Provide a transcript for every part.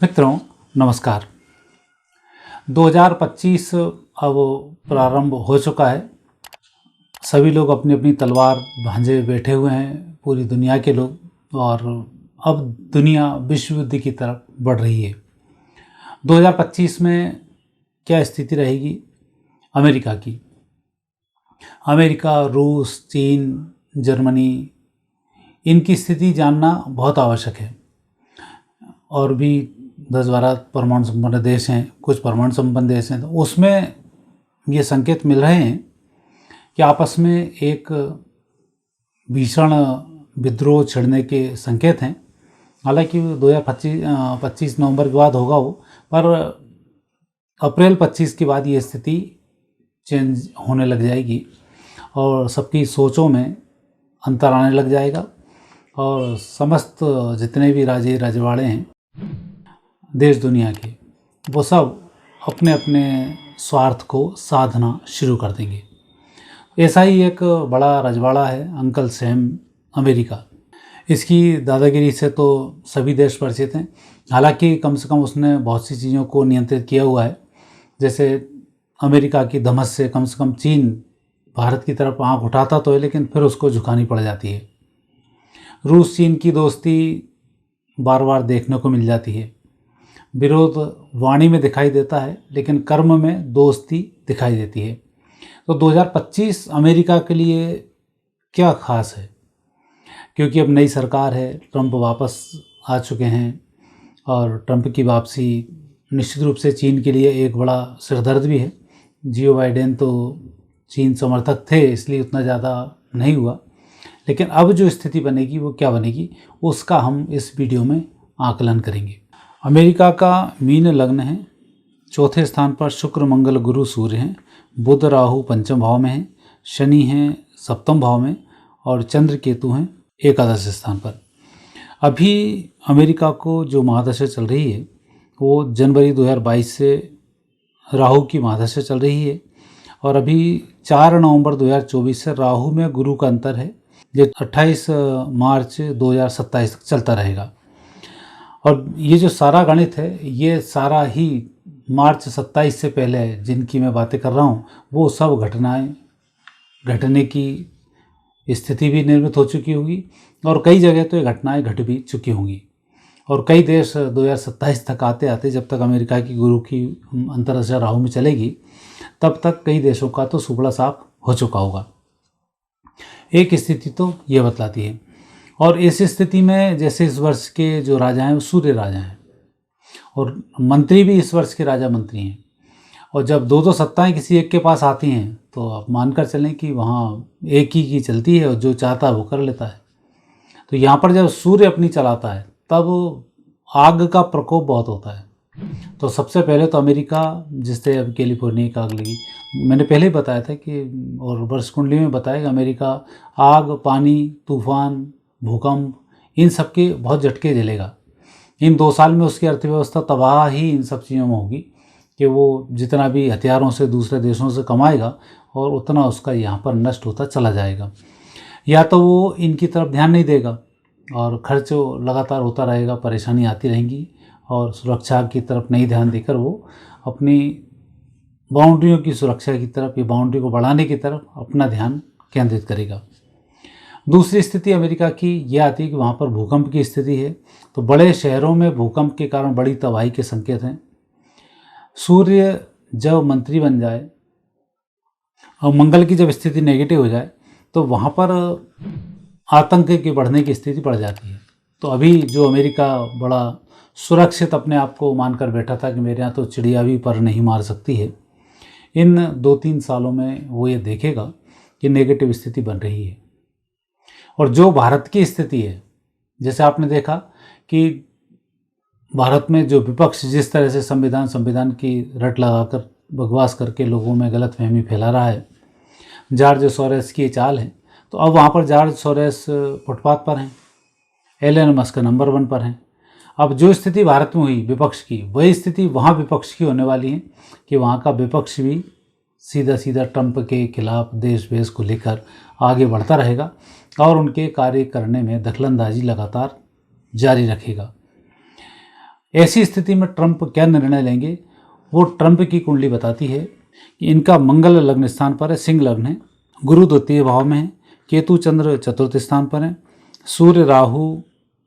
मित्रों नमस्कार। 2025 अब प्रारंभ हो चुका है। सभी लोग अपनी अपनी तलवार भांजे बैठे हुए हैं, पूरी दुनिया के लोग, और अब दुनिया विश्व युद्ध की तरफ बढ़ रही है। 2025 में क्या स्थिति रहेगी अमेरिका की? अमेरिका, रूस, चीन, जर्मनी, इनकी स्थिति जानना बहुत आवश्यक है। और भी 10-12 परमाणु संपन्न देश हैं, कुछ परमाणु संपन्न देश हैं, तो उसमें ये संकेत मिल रहे हैं कि आपस में एक भीषण विद्रोह छिड़ने के संकेत हैं। हालांकि 2025 नवंबर के बाद होगा वो, पर अप्रैल 25 के बाद ये स्थिति चेंज होने लग जाएगी और सबकी सोचों में अंतर आने लग जाएगा और समस्त जितने भी राजे रजवाड़े हैं देश दुनिया के, वो सब अपने अपने स्वार्थ को साधना शुरू कर देंगे। ऐसा ही एक बड़ा रजवाड़ा है अंकल सैम, अमेरिका। इसकी दादागिरी से तो सभी देश परिचित हैं। हालांकि कम से कम उसने बहुत सी चीज़ों को नियंत्रित किया हुआ है। जैसे अमेरिका की धमक से कम चीन भारत की तरफ आँख उठाता तो है, लेकिन फिर उसको झुकानी पड़ जाती है। रूस चीन की दोस्ती बार बार देखने को मिल जाती है। विरोध वाणी में दिखाई देता है, लेकिन कर्म में दोस्ती दिखाई देती है। तो 2025 अमेरिका के लिए क्या खास है? क्योंकि अब नई सरकार है, ट्रंप वापस आ चुके हैं और ट्रंप की वापसी निश्चित रूप से चीन के लिए एक बड़ा सिरदर्द भी है। जियो बाइडेन तो चीन समर्थक थे, इसलिए उतना ज़्यादा नहीं हुआ, लेकिन अब जो स्थिति बनेगी वो क्या बनेगी, उसका हम इस वीडियो में आकलन करेंगे। अमेरिका का मीन लग्न है, चौथे स्थान पर शुक्र मंगल गुरु सूर्य हैं, बुध राहु पंचम भाव में हैं, शनि हैं सप्तम भाव में और चंद्र केतु हैं एकादश स्थान पर। अभी अमेरिका को जो महादशा चल रही है वो जनवरी 2022 से राहु की महादशा चल रही है और अभी 4 नवंबर 2024 से राहु में गुरु का अंतर है, जो 28 मार्च 2027 तक चलता रहेगा। और ये जो सारा गणित है, ये सारा ही मार्च 27 से पहले जिनकी मैं बातें कर रहा हूँ वो सब घटनाएं घटने की स्थिति भी निर्मित हो चुकी होगी और कई जगह तो ये घटनाएं घट भी चुकी होंगी। और कई देश 2027 तक आते आते, जब तक अमेरिका की गुरु की अंतर्दशा राहु में चलेगी, तब तक कई देशों का तो सुबड़ा साफ हो चुका होगा। एक स्थिति तो ये बतलाती है। और इस स्थिति में जैसे इस वर्ष के जो राजा हैं वो सूर्य राजा हैं और मंत्री भी इस वर्ष के राजा मंत्री हैं। और जब दो सत्ताएं किसी एक के पास आती हैं तो आप मानकर चलें कि वहाँ एक ही की चलती है और जो चाहता है वो कर लेता है। तो यहाँ पर जब सूर्य अपनी चलाता है तब आग का प्रकोप बहुत होता है। तो सबसे पहले तो अमेरिका, जिससे अब कैलिफोर्निया की आग लगी, मैंने पहले ही बताया था कि, और वर्ष कुंडली में बताया कि अमेरिका आग, पानी, तूफान, भूकंप, इन सब के बहुत झटके झेलेगा। इन 2 साल में उसकी अर्थव्यवस्था तबाह ही इन सब चीज़ों में होगी कि वो जितना भी हथियारों से दूसरे देशों से कमाएगा और उतना उसका यहाँ पर नष्ट होता चला जाएगा। या तो वो इनकी तरफ ध्यान नहीं देगा और खर्च लगातार होता रहेगा, परेशानी आती रहेंगी और सुरक्षा की तरफ नहीं ध्यान देकर वो अपनी बाउंड्रियों की सुरक्षा की तरफ या बाउंड्री को बढ़ाने की तरफ अपना ध्यान केंद्रित करेगा। दूसरी स्थिति अमेरिका की यह आती है कि वहाँ पर भूकंप की स्थिति है। तो बड़े शहरों में भूकंप के कारण बड़ी तबाही के संकेत हैं। सूर्य जब मंत्री बन जाए और मंगल की जब स्थिति नेगेटिव हो जाए तो वहाँ पर आतंक के बढ़ने की स्थिति बढ़ जाती है। तो अभी जो अमेरिका बड़ा सुरक्षित अपने आप को मानकर बैठा था कि मेरे यहाँ तो चिड़िया भी पर नहीं मार सकती है, इन 2-3 सालों में वो ये देखेगा कि नेगेटिव स्थिति बन रही है। और जो भारत की स्थिति है, जैसे आपने देखा कि भारत में जो विपक्ष जिस तरह से संविधान की रट लगाकर बकवास करके लोगों में गलतफहमी फैला रहा है, जॉर्ज सोरोस की चाल है। तो अब वहाँ पर जॉर्ज सोरोस फुटपाथ पर हैं, एलन मस्क नंबर 1 पर हैं। अब जो स्थिति भारत में हुई विपक्ष की, वही स्थिति वहाँ विपक्ष की होने वाली है कि वहाँ का विपक्ष भी सीधा ट्रंप के खिलाफ देश भेष को लेकर आगे बढ़ता रहेगा और उनके कार्य करने में दखलंदाजी लगातार जारी रखेगा। ऐसी स्थिति में ट्रंप क्या निर्णय लेंगे, वो ट्रंप की कुंडली बताती है कि इनका मंगल लग्न स्थान पर है, सिंह लग्न है, गुरु द्वितीय भाव में है, केतु चंद्र चतुर्थ स्थान पर है, सूर्य राहु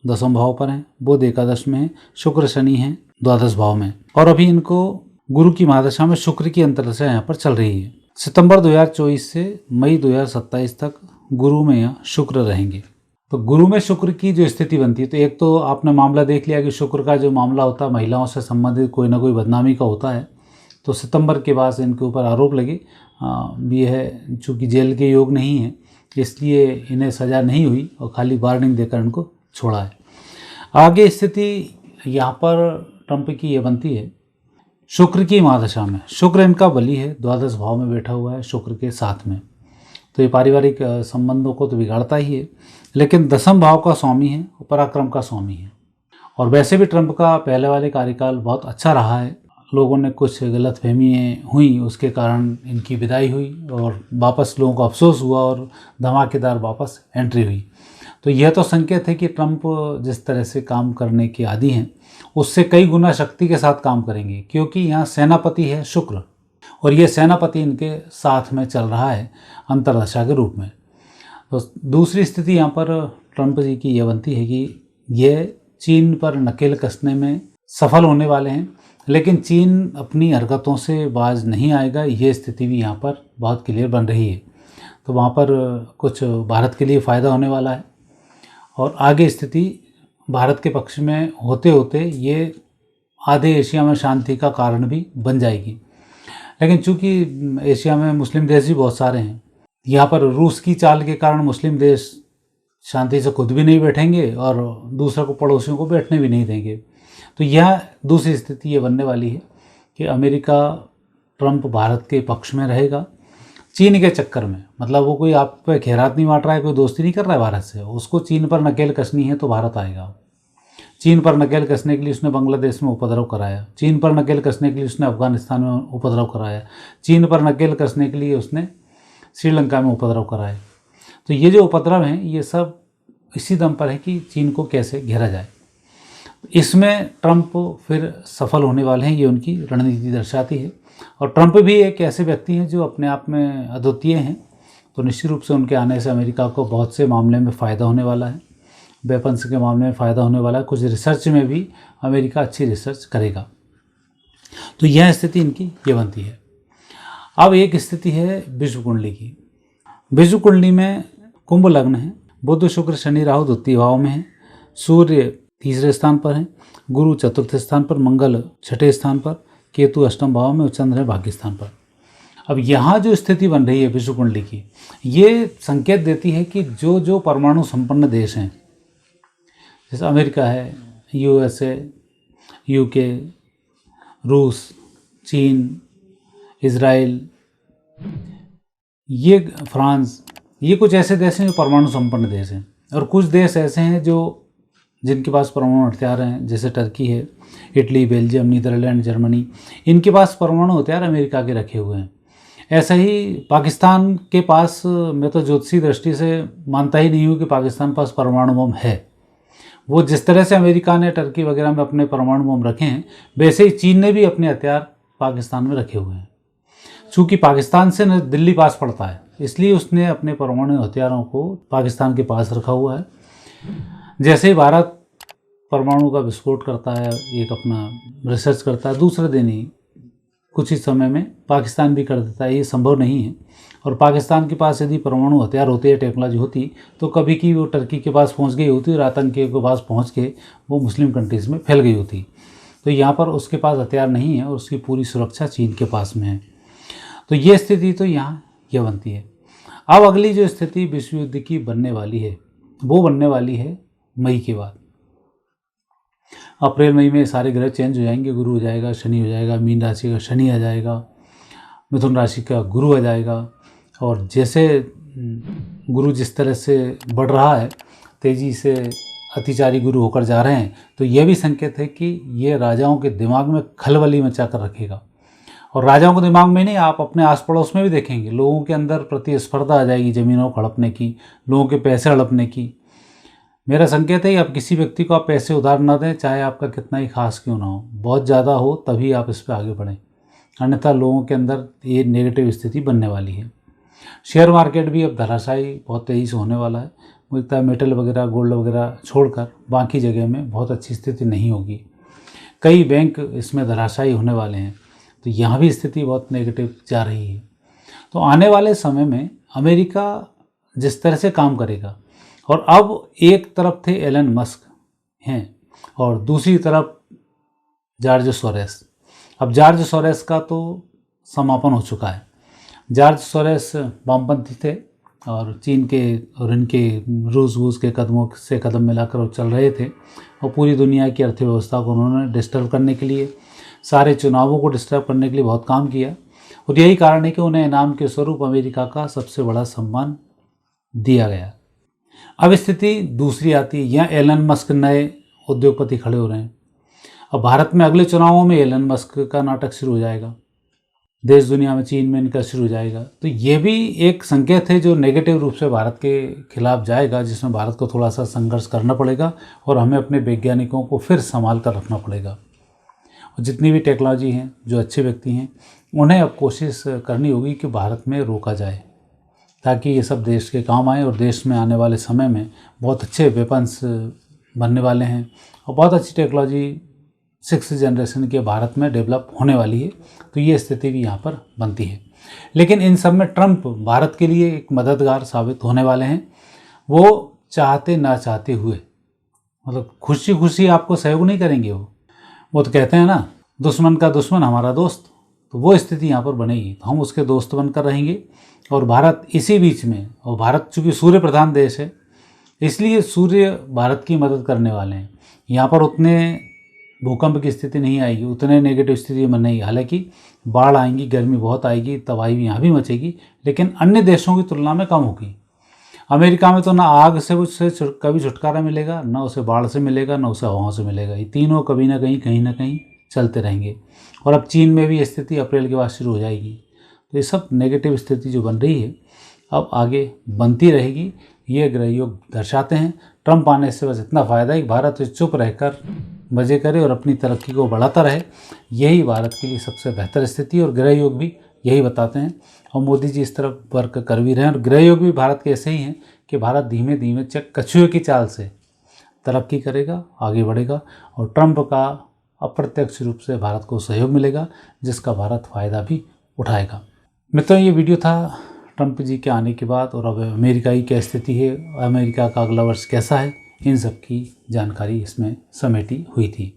दसम भाव पर है, बुध एकादश में है, शुक्र शनि है द्वादश भाव में, और अभी इनको गुरु की महादशा में शुक्र की अंतर्दशा यहाँ पर चल रही है। सितंबर 2024 से मई 2027 तक गुरु में यहाँ शुक्र रहेंगे। तो गुरु में शुक्र की जो स्थिति बनती है, तो एक तो आपने मामला देख लिया कि शुक्र का जो मामला होता है महिलाओं से संबंधित कोई ना कोई बदनामी का होता है, तो सितंबर के बाद इनके ऊपर आरोप लगे। ये है चूँकि जेल के योग नहीं है इसलिए इन्हें सज़ा नहीं हुई और खाली वार्निंग देकर इनको छोड़ा है। आगे स्थिति यहाँ पर ट्रंप की ये बनती है शुक्र की महादशा में। शुक्र इनका बली है, द्वादश भाव में बैठा हुआ है शुक्र के साथ में, तो ये पारिवारिक संबंधों को तो बिगाड़ता ही है, लेकिन दसम भाव का स्वामी है, पराक्रम का स्वामी है। और वैसे भी ट्रंप का पहले वाले कार्यकाल बहुत अच्छा रहा है। लोगों ने कुछ गलतफहमियाँ हुई, उसके कारण इनकी विदाई हुई और वापस लोगों को अफसोस हुआ और धमाकेदार वापस एंट्री हुई। तो यह तो संकेत है कि ट्रंप जिस तरह से काम करने के आदी हैं उससे कई गुना शक्ति के साथ काम करेंगे, क्योंकि यहाँ सेनापति है शुक्र और ये सेनापति इनके साथ में चल रहा है अंतर्दशा के रूप में। तो दूसरी स्थिति यहाँ पर ट्रंप जी की यह बनती है कि ये चीन पर नकेल कसने में सफल होने वाले हैं, लेकिन चीन अपनी हरकतों से बाज नहीं आएगा। ये स्थिति भी यहाँ पर बहुत क्लियर बन रही है। तो वहाँ पर कुछ भारत के लिए फ़ायदा होने वाला है और आगे स्थिति भारत के पक्ष में होते होते ये आधे एशिया में शांति का कारण भी बन जाएगी। लेकिन चूंकि एशिया में मुस्लिम देश भी बहुत सारे हैं, यहाँ पर रूस की चाल के कारण मुस्लिम देश शांति से खुद भी नहीं बैठेंगे और दूसरों को, पड़ोसियों को बैठने भी नहीं देंगे। तो यह दूसरी स्थिति ये बनने वाली है कि अमेरिका ट्रंप भारत के पक्ष में रहेगा चीन के चक्कर में। मतलब वो कोई आप पे खैरात नहीं बांट रहा है, कोई दोस्ती नहीं कर रहा है भारत से, उसको चीन पर नकेल कसनी है तो भारत आएगा। चीन पर नकेल कसने के लिए उसने बांग्लादेश में उपद्रव कराया, चीन पर नकेल कसने के लिए उसने अफगानिस्तान में उपद्रव कराया, चीन पर नकेल कसने के लिए उसने श्रीलंका में उपद्रव कराया। तो ये जो उपद्रव हैं ये सब इसी दम पर है कि चीन को कैसे घेरा जाए। इसमें ट्रंप फिर सफल होने वाले हैं, ये उनकी रणनीति दर्शाती है। और ट्रंप भी एक ऐसे व्यक्ति हैं जो अपने आप में अद्वितीय हैं, तो निश्चित रूप से उनके आने से अमेरिका को बहुत से मामले में फ़ायदा होने वाला है, वेपन्स के मामले में फ़ायदा होने वाला है, कुछ रिसर्च में भी अमेरिका अच्छी रिसर्च करेगा। तो यह स्थिति इनकी ये बनती है। अब एक स्थिति है विश्व कुंडली की। विश्व कुंडली में कुंभ लग्न है, बुध शुक्र शनि राहु द्वितीय भाव में है, सूर्य तीसरे स्थान पर है, गुरु चतुर्थ स्थान पर, मंगल छठे स्थान पर, केतु अष्टम भाव में और चंद्र है भाग्य स्थान पर। अब यहाँ जो स्थिति बन रही है विश्व कुंडली की, ये संकेत देती है कि जो जो परमाणु संपन्न देश हैं, जैसे अमेरिका है, यूएसए, यूके, रूस, चीन, इज़राइल, ये फ्रांस, ये कुछ ऐसे देश हैं जो परमाणु संपन्न देश हैं। और कुछ देश ऐसे हैं जो जिनके पास परमाणु हथियार हैं, जैसे टर्की है, इटली, बेल्जियम, नीदरलैंड, जर्मनी, इनके पास परमाणु हथियार अमेरिका के रखे हुए हैं। ऐसा ही पाकिस्तान के पास, मैं तो ज्योतिषी दृष्टि से मानता ही नहीं हूँ कि पाकिस्तान पास परमाणु बम है। वो जिस तरह से अमेरिका ने टर्की वगैरह में अपने परमाणु बम रखे हैं, वैसे ही चीन ने भी अपने हथियार पाकिस्तान में रखे हुए हैं। चूँकि पाकिस्तान से न दिल्ली पास पड़ता है, इसलिए उसने अपने परमाणु हथियारों को पाकिस्तान के पास रखा हुआ है। जैसे ही भारत परमाणु का विस्फोट करता है, एक अपना रिसर्च करता है, दूसरे दिन ही कुछ ही समय में पाकिस्तान भी कर देता है। ये संभव नहीं है। और पाकिस्तान के पास यदि परमाणु हथियार होते या टेक्नोलॉजी होती तो कभी की वो टर्की के पास पहुंच गई होती और आतंकियों के पास पहुंच के वो मुस्लिम कंट्रीज़ में फैल गई होती। तो यहाँ पर उसके पास हथियार नहीं है और उसकी पूरी सुरक्षा चीन के पास में है। तो ये स्थिति तो यहाँ यह बनती है। अब अगली जो स्थिति विश्व युद्ध की बनने वाली है, वो बनने वाली है मई के बाद। अप्रैल मई में सारे ग्रह चेंज हो जाएंगे, गुरु हो जाएगा, शनि हो जाएगा, मीन राशि का शनि आ जाएगा, मिथुन राशि का गुरु आ जाएगा। और जैसे गुरु जिस तरह से बढ़ रहा है, तेज़ी से अतिचारी गुरु होकर जा रहे हैं, तो यह भी संकेत है कि ये राजाओं के दिमाग में खलबली मचा कर रखेगा। और राजाओं के दिमाग में नहीं, आप अपने आस पड़ोस में भी देखेंगे, लोगों के अंदर प्रतिस्पर्धा आ जाएगी ज़मीनों को हड़पने की, लोगों के पैसे हड़पने की। मेरा संकेत है कि आप किसी व्यक्ति को आप पैसे उधार ना दें, चाहे आपका कितना ही खास क्यों ना हो। बहुत ज़्यादा हो तभी आप इस पर आगे बढ़ें, अन्यथा लोगों के अंदर ये नेगेटिव स्थिति बनने वाली है। शेयर मार्केट भी अब धराशायी बहुत तेज़ी से होने वाला है। मुझे लगता है मेटल वगैरह, गोल्ड वगैरह छोड़कर बाकी जगह में बहुत अच्छी स्थिति नहीं होगी। कई बैंक इसमें धराशायी होने वाले हैं, तो यहाँ भी स्थिति बहुत नेगेटिव जा रही है। तो आने वाले समय में अमेरिका जिस तरह से काम करेगा, और अब एक तरफ थे एलन मस्क हैं और दूसरी तरफ जॉर्ज सोरेस। अब जॉर्ज सोरेस का तो समापन हो चुका है। जॉर्ज सोरेस वामपंथी थे और चीन के और इनके रूस के कदमों से कदम मिलाकर वो चल रहे थे, और पूरी दुनिया की अर्थव्यवस्था को उन्होंने डिस्टर्ब करने के लिए, सारे चुनावों को डिस्टर्ब करने के लिए बहुत काम किया। और यही कारण है कि उन्हें इनाम के स्वरूप अमेरिका का सबसे बड़ा सम्मान दिया गया। अब स्थिति दूसरी आती है, यहाँ एलन मस्क नए उद्योगपति खड़े हो रहे हैं। अब भारत में अगले चुनावों में एलन मस्क का नाटक शुरू हो जाएगा, देश दुनिया में चीन में इनका शुरू हो जाएगा। तो ये भी एक संकेत है जो नेगेटिव रूप से भारत के खिलाफ जाएगा, जिसमें भारत को थोड़ा सा संघर्ष करना पड़ेगा और हमें अपने वैज्ञानिकों को फिर संभाल कर रखना पड़ेगा। और जितनी भी टेक्नोलॉजी हैं, जो अच्छे व्यक्ति हैं, उन्हें अब कोशिश करनी होगी कि भारत में रोका जाए, ताकि ये सब देश के काम आए। और देश में आने वाले समय में बहुत अच्छे वेपन्स बनने वाले हैं और बहुत अच्छी टेक्नोलॉजी 6th जनरेशन के भारत में डेवलप होने वाली है। तो ये स्थिति भी यहाँ पर बनती है। लेकिन इन सब में ट्रंप भारत के लिए एक मददगार साबित होने वाले हैं। वो चाहते ना चाहते हुए, मतलब खुशी खुशी आपको सहयोग नहीं करेंगे। वो तो कहते हैं ना, दुश्मन का दुश्मन हमारा दोस्त। तो वो स्थिति यहाँ पर बनेगी, तो हम उसके दोस्त बनकर रहेंगे। और भारत इसी बीच में, और भारत चूँकि सूर्य प्रधान देश है, इसलिए सूर्य भारत की मदद करने वाले हैं। यहाँ पर उतने भूकंप की स्थिति नहीं आएगी, उतने नेगेटिव स्थिति में नहीं। हालांकि बाढ़ आएंगी, गर्मी बहुत आएगी, तबाही भी यहाँ भी मचेगी, लेकिन अन्य देशों की तुलना में कम होगी। अमेरिका में तो ना आग से उससे कभी छुटकारा मिलेगा, ना उसे बाढ़ से मिलेगा, ना उसे हवाओं से मिलेगा। ये तीनों कभी ना कहीं चलते रहेंगे। और अब चीन में भी स्थिति अप्रैल के बाद शुरू हो जाएगी। तो ये सब नेगेटिव स्थिति जो बन रही है अब आगे बनती रहेगी, ये ग्रहयोग दर्शाते हैं। ट्रंप आने से बस इतना फ़ायदा है कि भारत चुप रहकर मज़े करे और अपनी तरक्की को बढ़ाता रहे। यही भारत के लिए सबसे बेहतर स्थिति, और ग्रहयोग भी यही बताते हैं। और मोदी जी इस तरफ वर्क कर भी रहे हैं। और ग्रहयोग भी भारत के ऐसे ही हैं कि भारत धीमे धीमे कछुए की चाल से तरक्की करेगा, आगे बढ़ेगा, और ट्रंप का अप्रत्यक्ष रूप से भारत को सहयोग मिलेगा, जिसका भारत फ़ायदा भी उठाएगा। मित्रों, ये वीडियो था ट्रंप जी के आने के बाद, और अब अमेरिका की क्या स्थिति है, अमेरिका का अगला वर्ष कैसा है, इन सब की जानकारी इसमें समेटी हुई थी।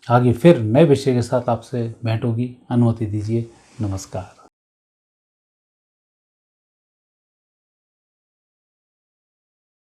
आगे फिर नए विषय के साथ आपसे भेंट होगी। अनुमति दीजिए। नमस्कार।